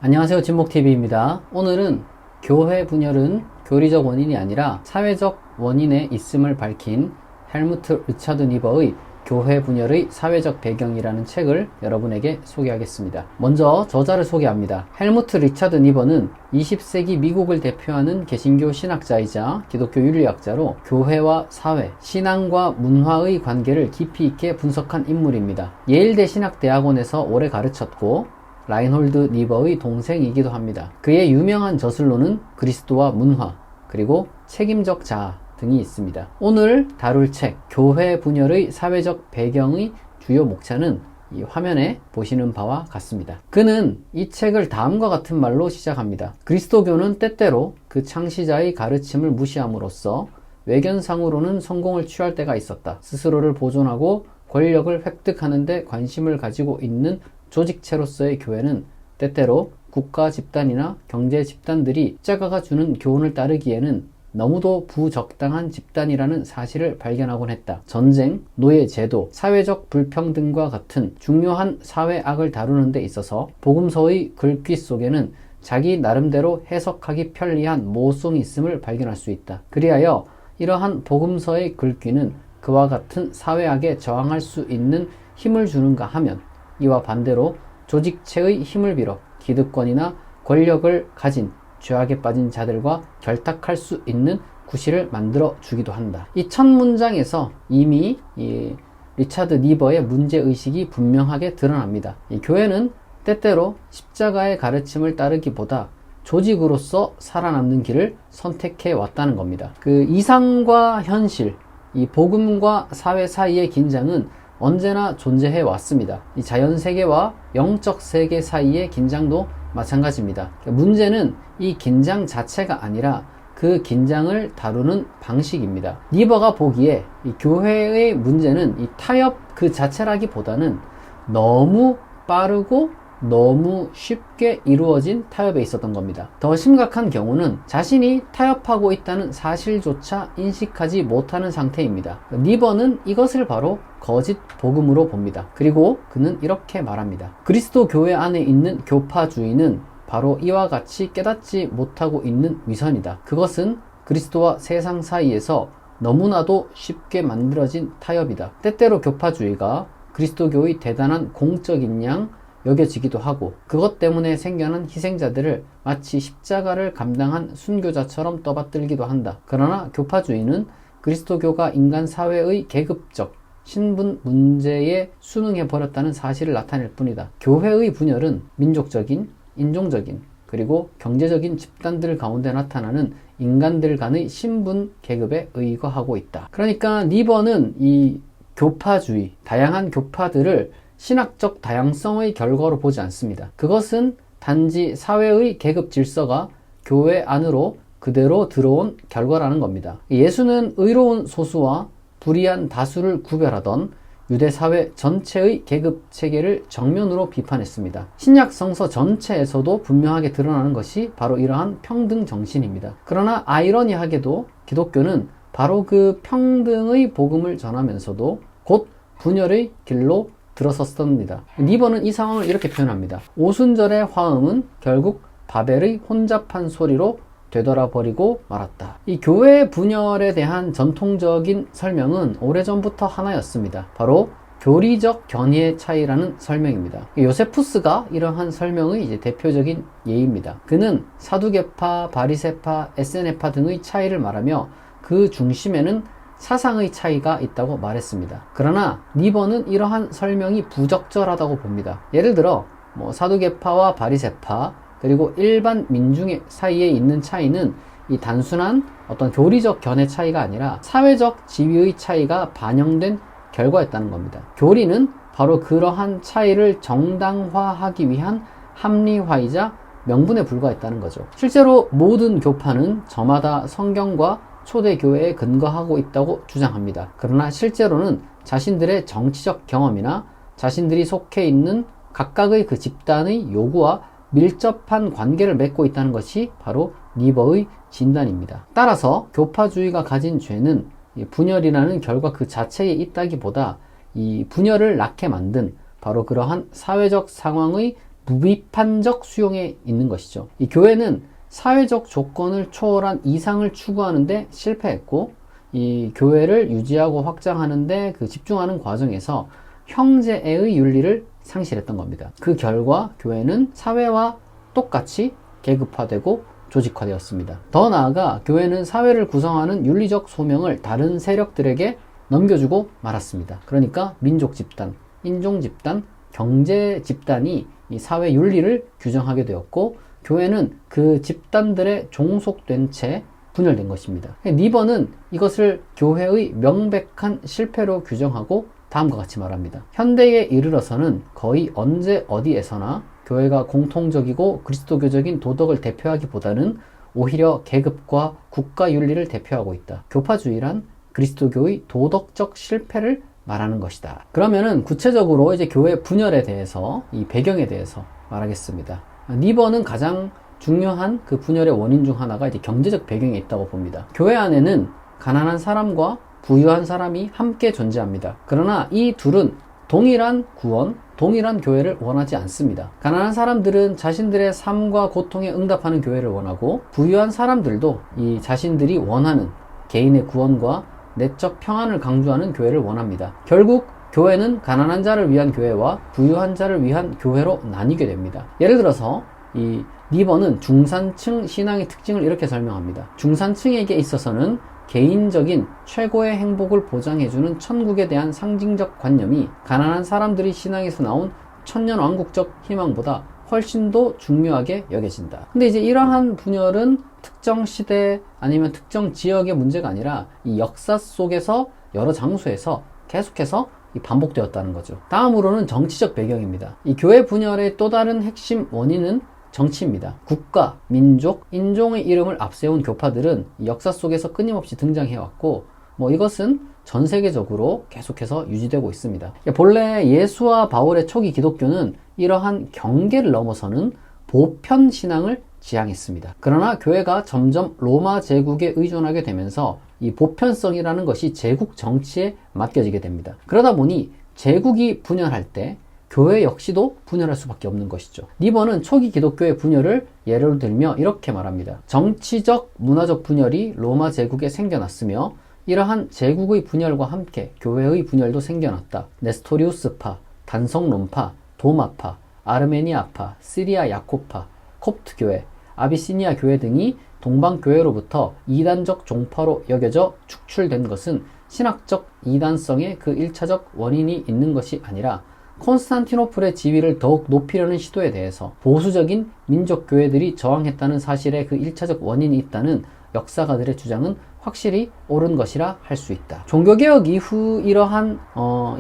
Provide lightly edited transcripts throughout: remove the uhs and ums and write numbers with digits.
안녕하세요, 진목TV입니다. 오늘은 교회 분열은 교리적 원인이 아니라 사회적 원인에 있음을 밝힌 헬무트 리차드 니버의 교회 분열의 사회적 배경이라는 책을 여러분에게 소개하겠습니다. 먼저 저자를 소개합니다. 헬무트 리차드 니버는 20세기 미국을 대표하는 개신교 신학자이자 기독교 윤리학자로 교회와 사회, 신앙과 문화의 관계를 깊이 있게 분석한 인물입니다. 예일대 신학대학원에서 오래 가르쳤고 라인홀드 니버의 동생이기도 합니다. 그의 유명한 저술로는 그리스도와 문화, 그리고 책임적 자아 등이 있습니다. 오늘 다룰 책 교회 분열의 사회적 배경의 주요 목차는 이 화면에 보시는 바와 같습니다. 그는 이 책을 다음과 같은 말로 시작합니다. 그리스도교는 때때로 그 창시자의 가르침을 무시함으로써 외견상으로는 성공을 취할 때가 있었다. 스스로를 보존하고 권력을 획득하는 데 관심을 가지고 있는 조직체로서의 교회는 때때로 국가 집단이나 경제 집단들이 십자가가 주는 교훈을 따르기에는 너무도 부적당한 집단이라는 사실을 발견하곤 했다. 전쟁, 노예 제도, 사회적 불평등과 같은 중요한 사회악을 다루는 데 있어서 복음서의 글귀 속에는 자기 나름대로 해석하기 편리한 모순이 있음을 발견할 수 있다. 그리하여 이러한 복음서의 글귀는 그와 같은 사회악에 저항할 수 있는 힘을 주는가 하면 이와 반대로 조직체의 힘을 빌어 기득권이나 권력을 가진 죄악에 빠진 자들과 결탁할 수 있는 구실을 만들어 주기도 한다. 이 첫 문장에서 이미 이 리차드 니버의 문제의식이 분명하게 드러납니다. 이 교회는 때때로 십자가의 가르침을 따르기보다 조직으로서 살아남는 길을 선택해 왔다는 겁니다. 그 이상과 현실, 이 복음과 사회 사이의 긴장은 언제나 존재해 왔습니다. 이 자연세계와 영적 세계 사이의 긴장도 마찬가지입니다. 문제는 이 긴장 자체가 아니라 그 긴장을 다루는 방식입니다. 니버가 보기에 이 교회의 문제는 이 타협 그 자체라기보다는 너무 빠르고 너무 쉽게 이루어진 타협에 있었던 겁니다. 더 심각한 경우는 자신이 타협하고 있다는 사실조차 인식하지 못하는 상태입니다. 니버는 이것을 바로 거짓 복음으로 봅니다. 그리고 그는 이렇게 말합니다. 그리스도 교회 안에 있는 교파주의는 바로 이와 같이 깨닫지 못하고 있는 위선이다. 그것은 그리스도와 세상 사이에서 너무나도 쉽게 만들어진 타협이다. 때때로 교파주의가 그리스도교의 대단한 공적인 양 여겨지기도 하고 그것 때문에 생겨난 희생자들을 마치 십자가를 감당한 순교자처럼 떠받들기도 한다. 그러나 교파주의는 그리스도교가 인간 사회의 계급적 신분 문제에 순응해버렸다는 사실을 나타낼 뿐이다. 교회의 분열은 민족적인, 인종적인, 그리고 경제적인 집단들 가운데 나타나는 인간들 간의 신분 계급에 의거하고 있다. 그러니까 니버는 이 교파주의, 다양한 교파들을 신학적 다양성의 결과로 보지 않습니다. 그것은 단지 사회의 계급 질서가 교회 안으로 그대로 들어온 결과라는 겁니다. 예수는 의로운 소수와 불의한 다수를 구별하던 유대 사회 전체의 계급 체계를 정면으로 비판했습니다. 신약 성서 전체에서도 분명하게 드러나는 것이 바로 이러한 평등 정신입니다. 그러나 아이러니하게도 기독교는 바로 그 평등의 복음을 전하면서도 곧 분열의 길로 들어섰습니다. 니버는 이 상황을 이렇게 표현합니다. 오순절의 화음은 결국 바벨의 혼잡한 소리로 되돌아버리고 말았다. 이 교회 분열에 대한 전통적인 설명은 오래전부터 하나였습니다. 바로 교리적 견해의 차이라는 설명입니다. 요세푸스가 이러한 설명의 이제 대표적인 예입니다. 그는 사두개파, 바리새파, 에세네파 등의 차이를 말하며 그 중심에는 사상의 차이가 있다고 말했습니다. 그러나 니버는 이러한 설명이 부적절하다고 봅니다. 예를 들어 사두개파와 바리새파 그리고 일반 민중 사이에 있는 차이는 이 단순한 어떤 교리적 견해 차이가 아니라 사회적 지위의 차이가 반영된 결과였다는 겁니다. 교리는 바로 그러한 차이를 정당화하기 위한 합리화이자 명분에 불과했다는 거죠. 실제로 모든 교파는 저마다 성경과 초대교회에 근거하고 있다고 주장합니다. 그러나 실제로는 자신들의 정치적 경험이나 자신들이 속해 있는 각각의 그 집단의 요구와 밀접한 관계를 맺고 있다는 것이 바로 니버의 진단입니다. 따라서 교파주의가 가진 죄는 분열이라는 결과 그 자체에 있다기보다 이 분열을 낳게 만든 바로 그러한 사회적 상황의 무비판적 수용에 있는 것이죠. 이 교회는 사회적 조건을 초월한 이상을 추구하는데 실패했고, 이 교회를 유지하고 확장하는데 그 집중하는 과정에서 형제애의 윤리를 상실했던 겁니다. 그 결과 교회는 사회와 똑같이 계급화되고 조직화되었습니다. 더 나아가 교회는 사회를 구성하는 윤리적 소명을 다른 세력들에게 넘겨주고 말았습니다. 그러니까 민족 집단, 인종 집단, 경제 집단이 이 사회 윤리를 규정하게 되었고, 교회는 그 집단들에 종속된 채 분열된 것입니다. 니번은 이것을 교회의 명백한 실패로 규정하고 다음과 같이 말합니다. 현대에 이르러서는 거의 언제 어디에서나 교회가 공통적이고 그리스도교적인 도덕을 대표하기보다는 오히려 계급과 국가 윤리를 대표하고 있다. 교파주의란 그리스도교의 도덕적 실패를 말하는 것이다. 그러면은 구체적으로 이제 교회 분열에 대해서, 이 배경에 대해서 말하겠습니다. 니번은 가장 중요한 그 분열의 원인 중 하나가 이제 경제적 배경에 있다고 봅니다. 교회 안에는 가난한 사람과 부유한 사람이 함께 존재합니다. 그러나 이 둘은 동일한 구원, 동일한 교회를 원하지 않습니다. 가난한 사람들은 자신들의 삶과 고통에 응답하는 교회를 원하고, 부유한 사람들도 이 자신들이 원하는 개인의 구원과 내적 평안을 강조하는 교회를 원합니다. 결국 교회는 가난한 자를 위한 교회와 부유한 자를 위한 교회로 나뉘게 됩니다. 예를 들어서 이 니번은 중산층 신앙의 특징을 이렇게 설명합니다. 중산층에게 있어서는 개인적인 최고의 행복을 보장해주는 천국에 대한 상징적 관념이 가난한 사람들이 신앙에서 나온 천년왕국적 희망보다 훨씬 더 중요하게 여겨진다. 근데 이제 이러한 분열은 특정 시대 아니면 특정 지역의 문제가 아니라 이 역사 속에서 여러 장소에서 계속해서 반복되었다는 거죠. 다음으로는 정치적 배경입니다. 이 교회 분열의 또 다른 핵심 원인은 정치입니다. 국가, 민족, 인종의 이름을 앞세운 교파들은 역사 속에서 끊임없이 등장해왔고, 이것은 전 세계적으로 계속해서 유지되고 있습니다. 본래 예수와 바울의 초기 기독교는 이러한 경계를 넘어서는 보편 신앙을 지향했습니다. 그러나 교회가 점점 로마 제국에 의존하게 되면서 이 보편성이라는 것이 제국 정치에 맡겨지게 됩니다. 그러다 보니 제국이 분열할 때 교회 역시도 분열할 수밖에 없는 것이죠. 니번은 초기 기독교의 분열을 예를 들며 이렇게 말합니다. 정치적, 문화적 분열이 로마 제국에 생겨났으며 이러한 제국의 분열과 함께 교회의 분열도 생겨났다. 네스토리우스파, 단성론파, 도마파, 아르메니아파, 시리아 야코파, 콥트교회, 아비시니아 교회 등이 동방교회로부터 이단적 종파로 여겨져 축출된 것은 신학적 이단성의 그 1차적 원인이 있는 것이 아니라 콘스탄티노플의 지위를 더욱 높이려는 시도에 대해서 보수적인 민족교회들이 저항했다는 사실에 그 1차적 원인이 있다는 역사가들의 주장은 확실히 옳은 것이라 할 수 있다. 종교개혁 이후 이러한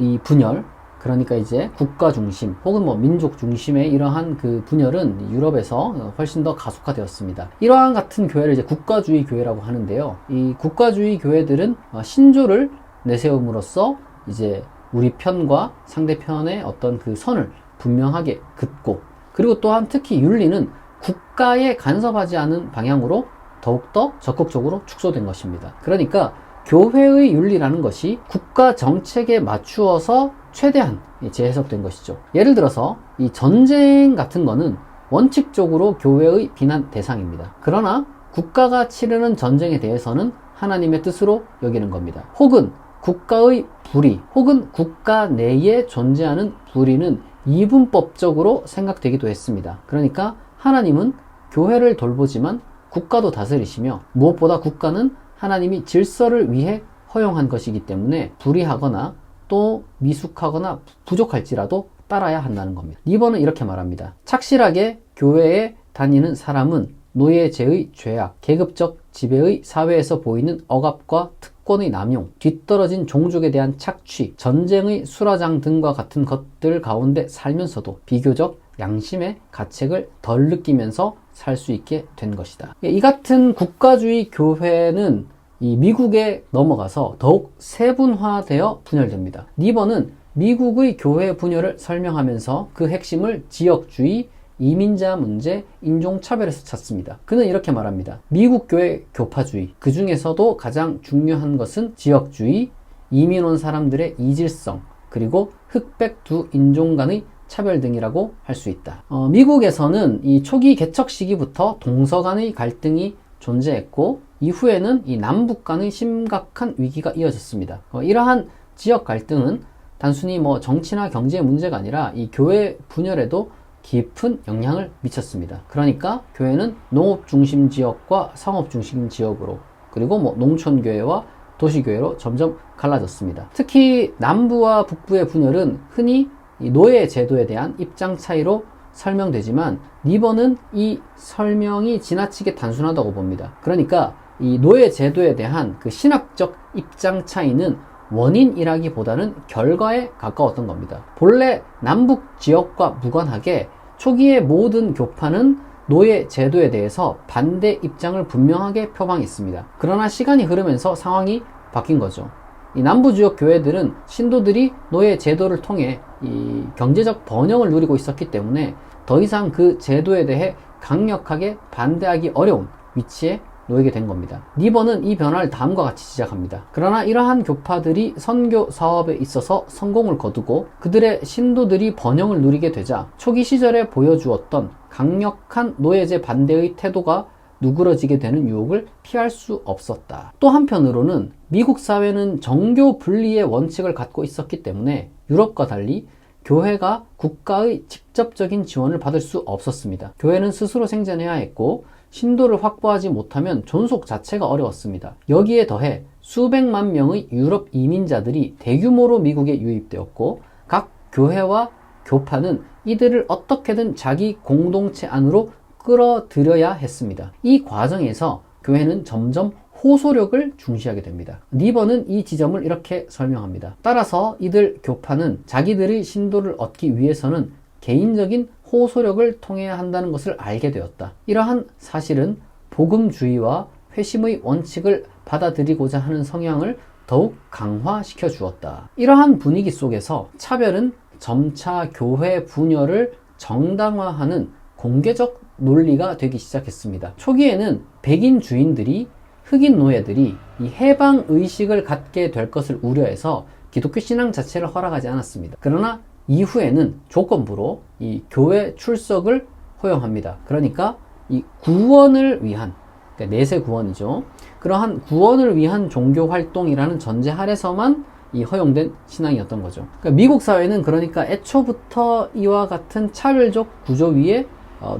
이 분열, 그러니까 이제 국가 중심 혹은 민족 중심의 이러한 그 분열은 유럽에서 훨씬 더 가속화되었습니다. 이러한 같은 교회를 이제 국가주의 교회라고 하는데요. 이 국가주의 교회들은 신조를 내세움으로써 이제 우리 편과 상대편의 어떤 그 선을 분명하게 긋고, 그리고 또한 특히 윤리는 국가에 간섭하지 않은 방향으로 더욱더 적극적으로 축소된 것입니다. 그러니까 교회의 윤리라는 것이 국가 정책에 맞추어서 최대한 재해석된 것이죠. 예를 들어서 이 전쟁 같은 거는 원칙적으로 교회의 비난 대상입니다. 그러나 국가가 치르는 전쟁에 대해서는 하나님의 뜻으로 여기는 겁니다. 혹은 국가의 불의, 혹은 국가 내에 존재하는 불의는 이분법적으로 생각되기도 했습니다. 그러니까 하나님은 교회를 돌보지만 국가도 다스리시며, 무엇보다 국가는 하나님이 질서를 위해 허용한 것이기 때문에 불의하거나 또 미숙하거나 부족할지라도 따라야 한다는 겁니다. 니번은 이렇게 말합니다. 착실하게 교회에 다니는 사람은 노예제의 죄악, 계급적 지배의 사회에서 보이는 억압과 특권의 남용, 뒤떨어진 종족에 대한 착취, 전쟁의 수라장 등과 같은 것들 가운데 살면서도 비교적 양심의 가책을 덜 느끼면서 살 수 있게 된 것이다. 이 같은 국가주의 교회는 이 미국에 넘어가서 더욱 세분화되어 분열됩니다. 니번은 미국의 교회 분열을 설명하면서 그 핵심을 지역주의, 이민자 문제, 인종차별에서 찾습니다. 그는 이렇게 말합니다. 미국 교회 교파주의, 그 중에서도 가장 중요한 것은 지역주의, 이민 온 사람들의 이질성, 그리고 흑백 두 인종 간의 차별 등이라고 할 수 있다. 미국에서는 이 초기 개척 시기부터 동서 간의 갈등이 존재했고 이후에는 이 남북 간의 심각한 위기가 이어졌습니다. 이러한 지역 갈등은 단순히 정치나 경제의 문제가 아니라 이 교회 분열에도 깊은 영향을 미쳤습니다. 그러니까 교회는 농업 중심 지역과 상업 중심 지역으로, 그리고 농촌교회와 도시교회로 점점 갈라졌습니다. 특히 남부와 북부의 분열은 흔히 이 노예 제도에 대한 입장 차이로 설명되지만 니버는 이 설명이 지나치게 단순하다고 봅니다. 그러니까 이 노예 제도에 대한 그 신학적 입장 차이는 원인이라기보다는 결과에 가까웠던 겁니다. 본래 남북 지역과 무관하게 초기의 모든 교파는 노예 제도에 대해서 반대 입장을 분명하게 표방했습니다. 그러나 시간이 흐르면서 상황이 바뀐 거죠. 이 남부 지역 교회들은 신도들이 노예 제도를 통해 이 경제적 번영을 누리고 있었기 때문에 더 이상 그 제도에 대해 강력하게 반대하기 어려운 위치에 놓이게 된 겁니다. 니버는 이 변화를 다음과 같이 지적합니다. 그러나 이러한 교파들이 선교 사업에 있어서 성공을 거두고 그들의 신도들이 번영을 누리게 되자 초기 시절에 보여주었던 강력한 노예제 반대의 태도가 누그러지게 되는 유혹을 피할 수 없었다. 또 한편으로는 미국 사회는 정교 분리의 원칙을 갖고 있었기 때문에 유럽과 달리 교회가 국가의 직접적인 지원을 받을 수 없었습니다. 교회는 스스로 생존해야 했고 신도를 확보하지 못하면 존속 자체가 어려웠습니다. 여기에 더해 수백만 명의 유럽 이민자들이 대규모로 미국에 유입되었고 각 교회와 교파는 이들을 어떻게든 자기 공동체 안으로 끌어들여야 했습니다. 이 과정에서 교회는 점점 호소력을 중시하게 됩니다. 니버는 이 지점을 이렇게 설명합니다. 따라서 이들 교파는 자기들의 신도를 얻기 위해서는 개인적인 호소력을 통해야 한다는 것을 알게 되었다. 이러한 사실은 복음주의와 회심의 원칙을 받아들이고자 하는 성향을 더욱 강화시켜 주었다. 이러한 분위기 속에서 차별은 점차 교회 분열을 정당화하는 공개적 논리가 되기 시작했습니다. 초기에는 백인 주인들이 흑인 노예들이 이 해방 의식을 갖게 될 것을 우려해서 기독교 신앙 자체를 허락하지 않았습니다. 그러나 이후에는 조건부로 이 교회 출석을 허용합니다. 그러니까 이 구원을 위한, 그러니까 내세 구원이죠. 그러한 구원을 위한 종교 활동이라는 전제 아래서만 이 허용된 신앙이었던 거죠. 그러니까 미국 사회는 그러니까 애초부터 이와 같은 차별적 구조 위에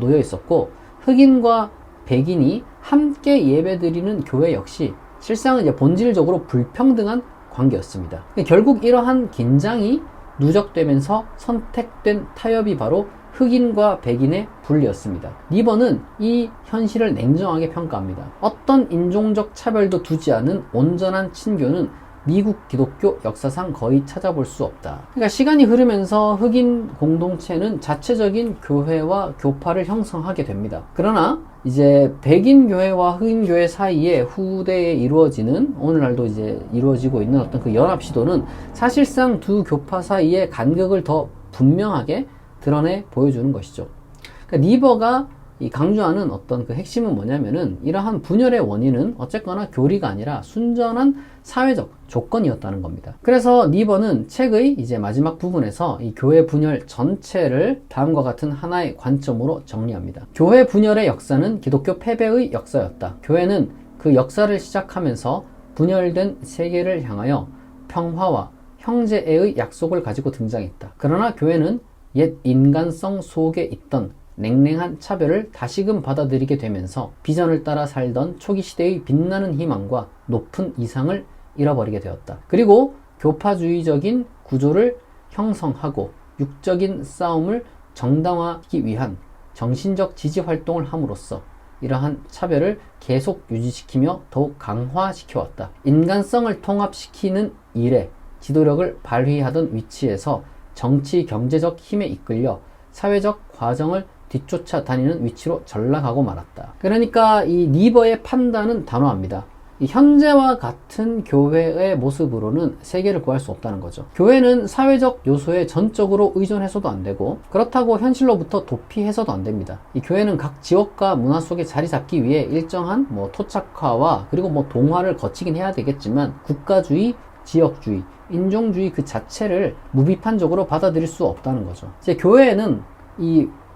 놓여 있었고 흑인과 백인이 함께 예배드리는 교회 역시 실상은 이제 본질적으로 불평등한 관계였습니다. 결국 이러한 긴장이 누적되면서 선택된 타협이 바로 흑인과 백인의 분리였습니다. 니버는 이 현실을 냉정하게 평가합니다. 어떤 인종적 차별도 두지 않은 온전한 친교는 미국 기독교 역사상 거의 찾아볼 수 없다. 그러니까 시간이 흐르면서 흑인 공동체는 자체적인 교회와 교파를 형성하게 됩니다. 그러나 이제 백인 교회와 흑인 교회 사이에 후대에 이루어지는, 오늘날도 이제 이루어지고 있는 어떤 그 연합 시도는 사실상 두 교파 사이의 간격을 더 분명하게 드러내 보여주는 것이죠. 그러니까 니버가 이 강조하는 어떤 그 핵심은 뭐냐면은 이러한 분열의 원인은 어쨌거나 교리가 아니라 순전한 사회적 조건이었다는 겁니다. 그래서 니버는 책의 이제 마지막 부분에서 이 교회 분열 전체를 다음과 같은 하나의 관점으로 정리합니다. 교회 분열의 역사는 기독교 패배의 역사였다. 교회는 그 역사를 시작하면서 분열된 세계를 향하여 평화와 형제애의 약속을 가지고 등장했다. 그러나 교회는 옛 인간성 속에 있던 냉랭한 차별을 다시금 받아들이게 되면서 비전을 따라 살던 초기 시대의 빛나는 희망과 높은 이상을 잃어버리게 되었다. 그리고 교파주의적인 구조를 형성하고 육적인 싸움을 정당화하기 위한 정신적 지지 활동을 함으로써 이러한 차별을 계속 유지시키며 더욱 강화시켜왔다. 인간성을 통합시키는 일에 지도력을 발휘하던 위치에서 정치 경제적 힘에 이끌려 사회적 과정을 뒤쫓아 다니는 위치로 전락하고 말았다. 그러니까 이 니버의 판단은 단호합니다. 이 현재와 같은 교회의 모습으로는 세계를 구할 수 없다는 거죠. 교회는 사회적 요소에 전적으로 의존해서도 안 되고 그렇다고 현실로부터 도피해서도 안 됩니다. 이 교회는 각 지역과 문화 속에 자리 잡기 위해 일정한 토착화와 그리고 동화를 거치긴 해야 되겠지만 국가주의, 지역주의, 인종주의 그 자체를 무비판적으로 받아들일 수 없다는 거죠. 이제 교회에는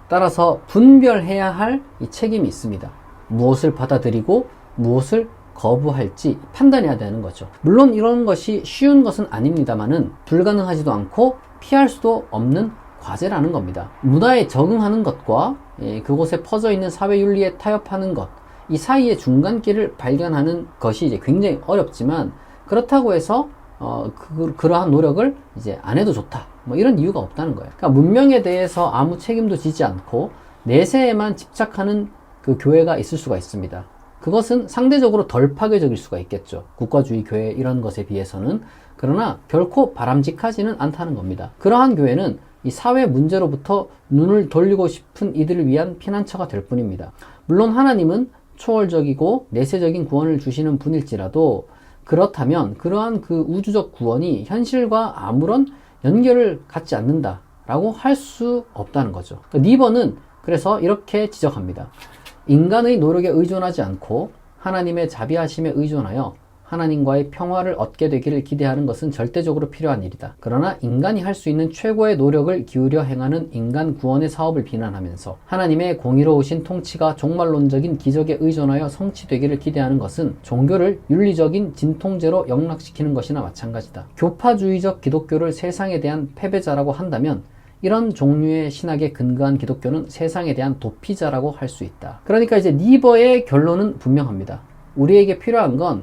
따라서 분별해야 할 이 책임이 있습니다. 무엇을 받아들이고 무엇을 거부할지 판단해야 되는 거죠. 물론 이런 것이 쉬운 것은 아닙니다만은 불가능하지도 않고 피할 수도 없는 과제라는 겁니다. 문화에 적응하는 것과 그곳에 퍼져 있는 사회 윤리에 타협하는 것, 이 사이의 중간길을 발견하는 것이 이제 굉장히 어렵지만, 그렇다고 해서 그러한 노력을 이제 안 해도 좋다, 뭐 이런 이유가 없다는 거예요. 그러니까 문명에 대해서 아무 책임도 지지 않고 내세에만 집착하는 그 교회가 있을 수가 있습니다. 그것은 상대적으로 덜 파괴적일 수가 있겠죠. 국가주의 교회 이런 것에 비해서는. 그러나 결코 바람직하지는 않다는 겁니다. 그러한 교회는 이 사회 문제로부터 눈을 돌리고 싶은 이들을 위한 피난처가 될 뿐입니다. 물론 하나님은 초월적이고 내세적인 구원을 주시는 분일지라도, 그렇다면 그러한 그 우주적 구원이 현실과 아무런 연결을 갖지 않는다라고 할 수 없다는 거죠. 니버는 그래서 이렇게 지적합니다. 인간의 노력에 의존하지 않고 하나님의 자비하심에 의존하여 하나님과의 평화를 얻게 되기를 기대하는 것은 절대적으로 필요한 일이다. 그러나 인간이 할 수 있는 최고의 노력을 기울여 행하는 인간 구원의 사업을 비난하면서 하나님의 공의로우신 통치가 종말론적인 기적에 의존하여 성취되기를 기대하는 것은 종교를 윤리적인 진통제로 영락시키는 것이나 마찬가지다. 교파주의적 기독교를 세상에 대한 패배자라고 한다면 이런 종류의 신학에 근거한 기독교는 세상에 대한 도피자라고 할 수 있다. 그러니까 이제 니버의 결론은 분명합니다. 우리에게 필요한 건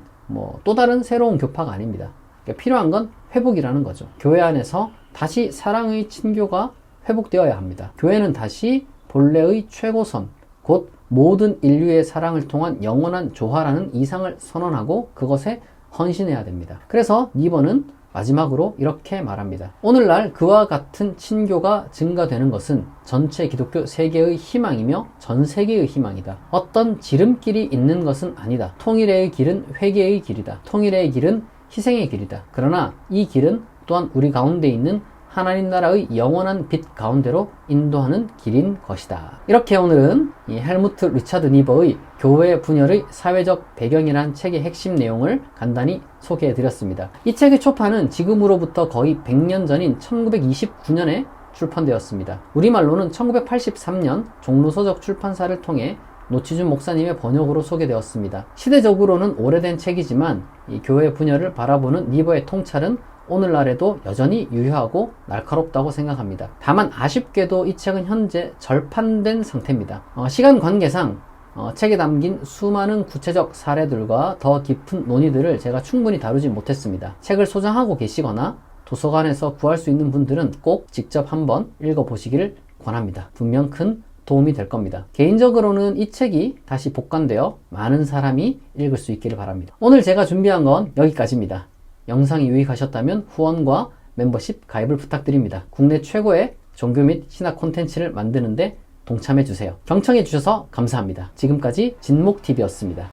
또 다른 새로운 교파가 아닙니다. 그러니까 필요한 건 회복이라는 거죠. 교회 안에서 다시 사랑의 친교가 회복되어야 합니다. 교회는 다시 본래의 최고선, 곧 모든 인류의 사랑을 통한 영원한 조화라는 이상을 선언하고 그것에 헌신해야 됩니다. 그래서 니버는 마지막으로 이렇게 말합니다. 오늘날 그와 같은 친교가 증가되는 것은 전체 기독교 세계의 희망이며 전 세계의 희망이다. 어떤 지름길이 있는 것은 아니다. 통일의 길은 회개의 길이다. 통일의 길은 희생의 길이다. 그러나 이 길은 또한 우리 가운데 있는 하나님 나라의 영원한 빛 가운데로 인도하는 길인 것이다. 이렇게 오늘은 이 헬무트 리차드 니버의 교회 분열의 사회적 배경이란 책의 핵심 내용을 간단히 소개해 드렸습니다. 이 책의 초판은 지금으로부터 거의 100년 전인 1929년에 출판되었습니다. 우리말로는 1983년 종로서적 출판사를 통해 노치준 목사님의 번역으로 소개되었습니다. 시대적으로는 오래된 책이지만 이 교회 분열을 바라보는 니버의 통찰은 오늘날에도 여전히 유효하고 날카롭다고 생각합니다. 다만 아쉽게도 이 책은 현재 절판된 상태입니다. 시간 관계상 책에 담긴 수많은 구체적 사례들과 더 깊은 논의들을 제가 충분히 다루지 못했습니다. 책을 소장하고 계시거나 도서관에서 구할 수 있는 분들은 꼭 직접 한번 읽어보시기를 권합니다. 분명 큰 도움이 될 겁니다. 개인적으로는 이 책이 다시 복간되어 많은 사람이 읽을 수 있기를 바랍니다. 오늘 제가 준비한 건 여기까지입니다. 영상이 유익하셨다면 후원과 멤버십 가입을 부탁드립니다. 국내 최고의 종교 및 신학 콘텐츠를 만드는데 동참해주세요. 경청해주셔서 감사합니다. 지금까지 진목TV였습니다.